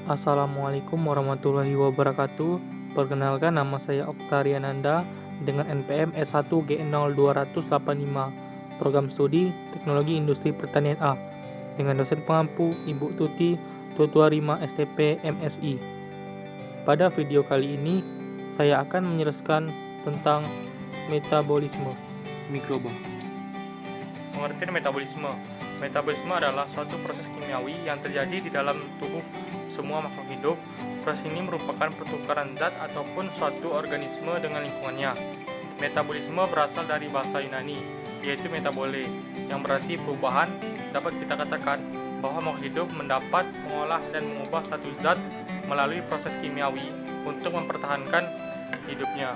Assalamualaikum warahmatullahi wabarakatuh. Perkenalkan, nama saya Oktariananda dengan NPM S1G00285, Program Studi Teknologi Industri Pertanian A, dengan dosen pengampu Ibu Tuti Tutuarima STP MSI. Pada video kali ini, saya akan menjelaskan tentang metabolisme mikroba. Pengertian metabolisme. Metabolisme adalah suatu proses kimiawi yang terjadi di dalam tubuh semua makhluk hidup. Proses ini merupakan pertukaran zat ataupun suatu organisme dengan lingkungannya. Metabolisme berasal dari bahasa Yunani, yaitu metabole, yang berarti perubahan. Dapat kita katakan bahwa makhluk hidup mendapat mengolah dan mengubah satu zat melalui proses kimiawi untuk mempertahankan hidupnya.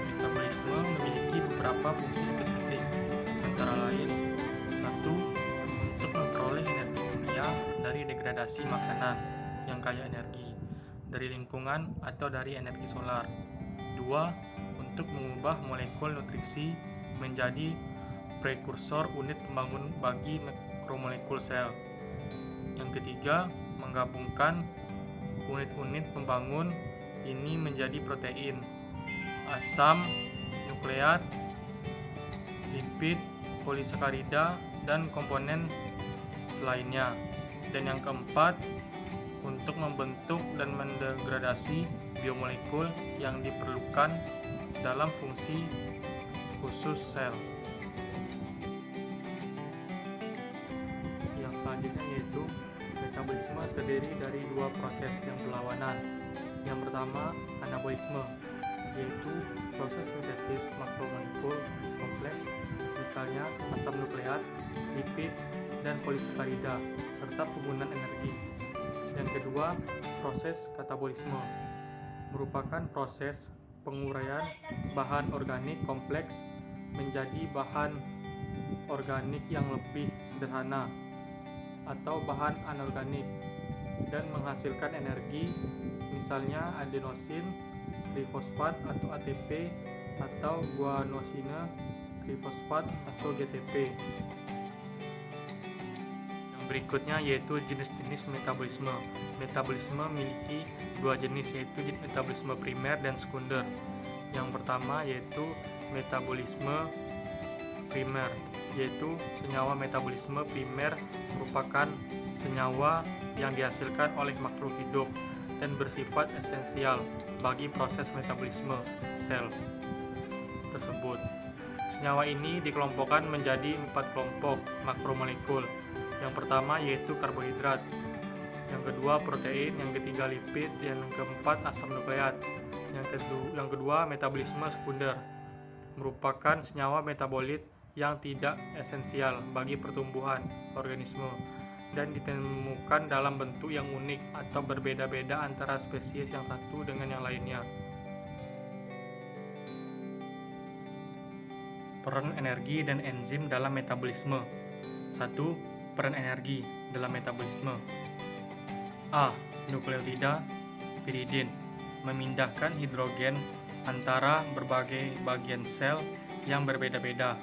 Metabolisme memiliki beberapa fungsi spesifik, antara lain: 1. Untuk memperoleh energi kimia dari degradasi makanan yang kaya energi, dari lingkungan atau dari energi solar. 2. Untuk mengubah molekul nutrisi menjadi prekursor unit pembangun bagi makromolekul sel. Yang ketiga, menggabungkan unit-unit pembangun ini menjadi protein, asam nukleat, lipid, polisakarida, dan komponen selainnya. Dan yang keempat, untuk membentuk dan mendegradasi biomolekul yang diperlukan dalam fungsi khusus sel. Yang selanjutnya yaitu metabolisme terdiri dari dua proses yang berlawanan. Yang pertama, anabolisme, yaitu proses sintesis makromolekul kompleks, misalnya asam nukleat, lipid, dan polisakarida, serta penggunaan energi. Yang kedua, proses katabolisme, merupakan proses penguraian bahan organik kompleks menjadi bahan organik yang lebih sederhana atau bahan anorganik dan menghasilkan energi, misalnya adenosin trifosfat atau ATP atau guanosine trifosfat atau GTP. Yang berikutnya yaitu jenis-jenis metabolisme. Metabolisme memiliki dua jenis, yaitu metabolisme primer dan sekunder. Yang pertama yaitu metabolisme primer, yaitu senyawa. Metabolisme primer merupakan senyawa yang dihasilkan oleh makhluk hidup dan bersifat esensial bagi proses metabolisme sel tersebut. Senyawa ini dikelompokkan menjadi 4 kelompok makromolekul. Yang pertama yaitu karbohidrat, yang kedua protein, yang ketiga lipid, dan yang keempat asam nukleat. Yang kedua metabolisme sekunder, merupakan senyawa metabolit yang tidak esensial bagi pertumbuhan organisme dan ditemukan dalam bentuk yang unik atau berbeda-beda antara spesies yang satu dengan yang lainnya. Peran energi dan enzim dalam metabolisme. 1. Peran energi dalam metabolisme. A. Nukleotida piridin, memindahkan hidrogen antara berbagai bagian sel yang berbeda-beda.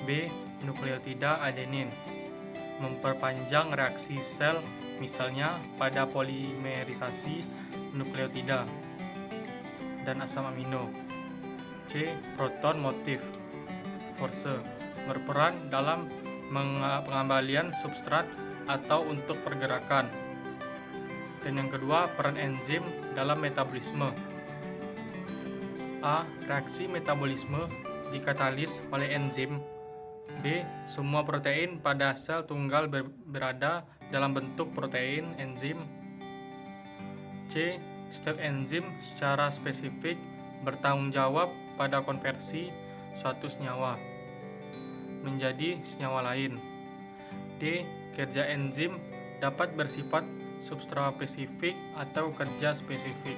B. Nukleotida adenin, memperpanjang reaksi sel, misalnya pada polimerisasi nukleotida dan asam amino. C. Proton motif force, berperan dalam pengembalian substrat atau untuk pergerakan. Dan yang kedua, peran enzim dalam metabolisme. A. Reaksi metabolisme dikatalis oleh enzim. B. Semua protein pada sel tunggal berada dalam bentuk protein enzim. C. Setiap enzim secara spesifik bertanggung jawab pada konversi suatu senyawa menjadi senyawa lain. D. Kerja enzim dapat bersifat subspesifik atau kerja spesifik.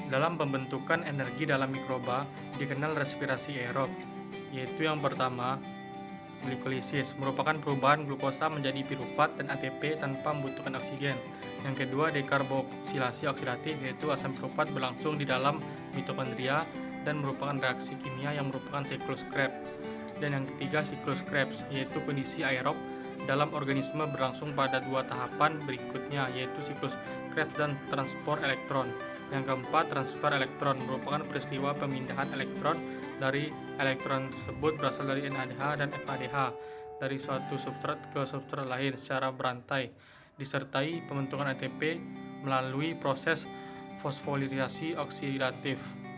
Dalam pembentukan energi dalam mikroba dikenal respirasi aerob, yaitu yang pertama, glikolisis, merupakan perubahan glukosa menjadi pirufat dan ATP tanpa membutuhkan oksigen. Yang kedua, dekarboksilasi oksidatif, yaitu asam pirufat berlangsung di dalam mitokondria dan merupakan reaksi kimia yang merupakan siklus Krebs. Dan yang ketiga siklus Krebs, yaitu kondisi aerob dalam organisme berlangsung pada dua tahapan berikutnya, yaitu siklus Krebs dan transport elektron. Yang keempat, transfer elektron merupakan peristiwa pemindahan elektron dari elektron tersebut berasal dari NADH dan FADH dari suatu substrat ke substrat lain secara berantai, disertai pembentukan ATP melalui proses fosforilisasi oksidatif.